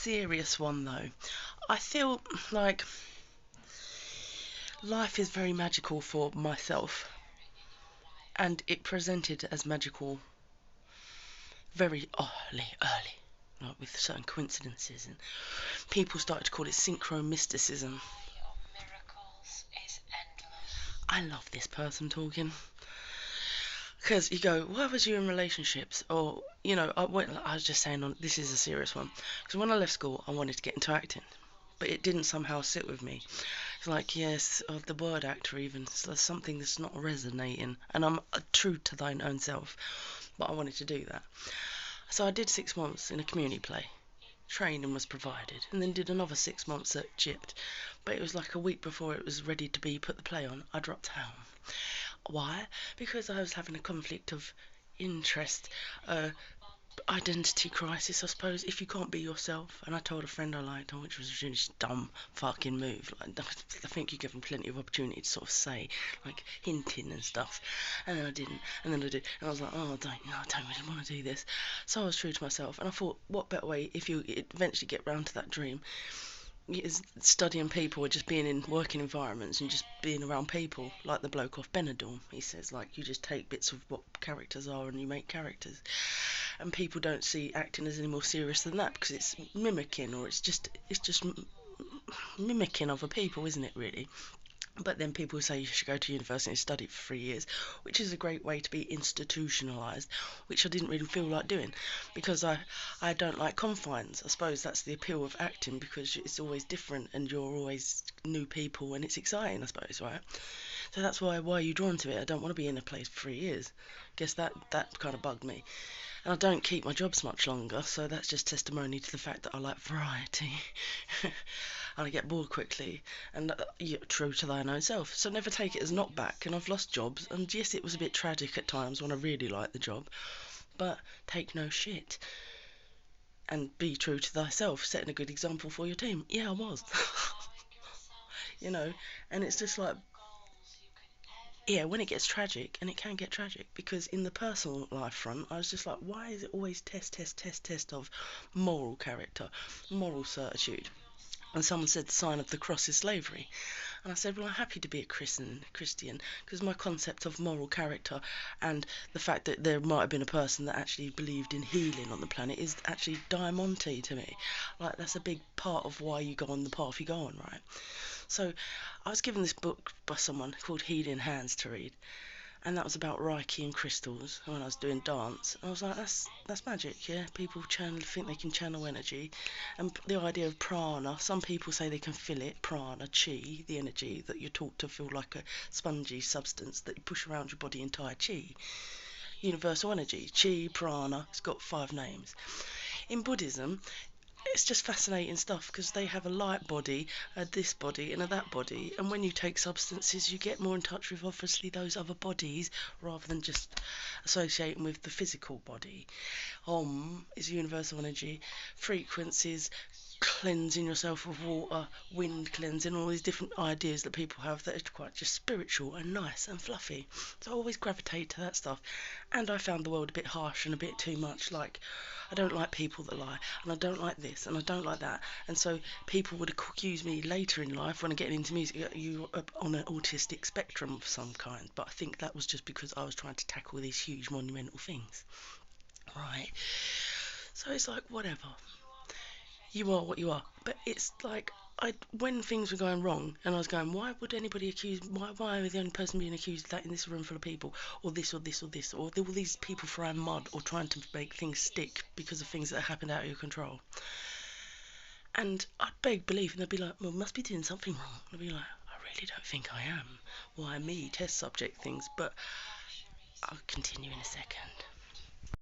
serious one though. I feel like life is very magical for myself, and it presented as magical very early, like with certain coincidences, and people started to call it synchro mysticism. I love this person talking. Because you go, why was you in relationships? Or, I was just saying, this is a serious one. Because when I left school, I wanted to get into acting. But it didn't somehow sit with me. It's like, yes, the word actor even, so there's something that's not resonating. And I'm true to thine own self. But I wanted to do that. So I did 6 months in a community play. Training was provided. And then did another 6 months at Gypt. But it was like a week before it was ready to be put the play on, I dropped out. Why? Because I was having a conflict of interest, identity crisis, I suppose, if you can't be yourself. And I told a friend I liked her, which was a really dumb fucking move. Like, I think you give them plenty of opportunity to sort of say, like, hinting and stuff. And then I didn't, and then I did. And I was like, oh, I don't really want to do this. So I was true to myself. And I thought, what better way, if you eventually get round to that dream, is studying people or just being in working environments and just being around people, like the bloke off Benidorm. He says, like, you just take bits of what characters are and you make characters, and people don't see acting as any more serious than that, because it's mimicking, or it's just mimicking other people, isn't it, really? But then people say you should go to university and study for 3 years, which is a great way to be institutionalised, which I didn't really feel like doing, because I don't like confines. I suppose that's the appeal of acting, because it's always different and you're always new people and it's exciting, I suppose, right? So that's why are you drawn to it? I don't want to be in a place for 3 years. Guess that kind of bugged me. And I don't keep my jobs much longer, so that's just testimony to the fact that I like variety. And I get bored quickly, and you're true to thine own self. So never take it as not back. And I've lost jobs, and yes, it was a bit tragic at times when I really liked the job, but take no shit. And be true to thyself, setting a good example for your team. Yeah, I was. you know, and it's just like, yeah, when it gets tragic, and it can get tragic, because in the personal life front, I was just like, why is it always test of moral character, moral certitude? And someone said the sign of the cross is slavery. And I said, well, I'm happy to be a Christian, because my concept of moral character and the fact that there might have been a person that actually believed in healing on the planet is actually diamante to me. Like, that's a big part of why you go on the path you go on, right? So I was given this book by someone called Healing Hands to read, and that was about Reiki and crystals when I was doing dance. And I was like, that's magic, yeah. People think they can channel energy, and the idea of prana. Some people say they can feel it. Prana, chi, the energy that you're taught to feel like a spongy substance that you push around your body, entire chi. Universal energy, chi, prana. It's got 5 names. In Buddhism, it's just fascinating stuff, because they have a light body, a this body and a that body, and when you take substances you get more in touch with obviously those other bodies rather than just associating with the physical body. Om is universal energy, frequencies, cleansing yourself with water, wind cleansing, all these different ideas that people have that are quite just spiritual and nice and fluffy. So I always gravitate to that stuff, and I found the world a bit harsh and a bit too much like, I don't like people that lie, and I don't like this, and I don't like that. And so people would accuse me later in life when I get into music, you are on an autistic spectrum of some kind. But I think that was just because I was trying to tackle these huge monumental things. Right. So it's like, whatever. You are what you are. But it's like, when things were going wrong, and I was going, why would anybody accuse, why am I the only person being accused of that in this room full of people, or this, or this, or this, or all these people throwing mud, or trying to make things stick because of things that happened out of your control? And I'd beg belief, and they'd be like, well, must be doing something wrong. I'd be like, I really don't think I am. Why me? Test subject things. But I'll continue in a second.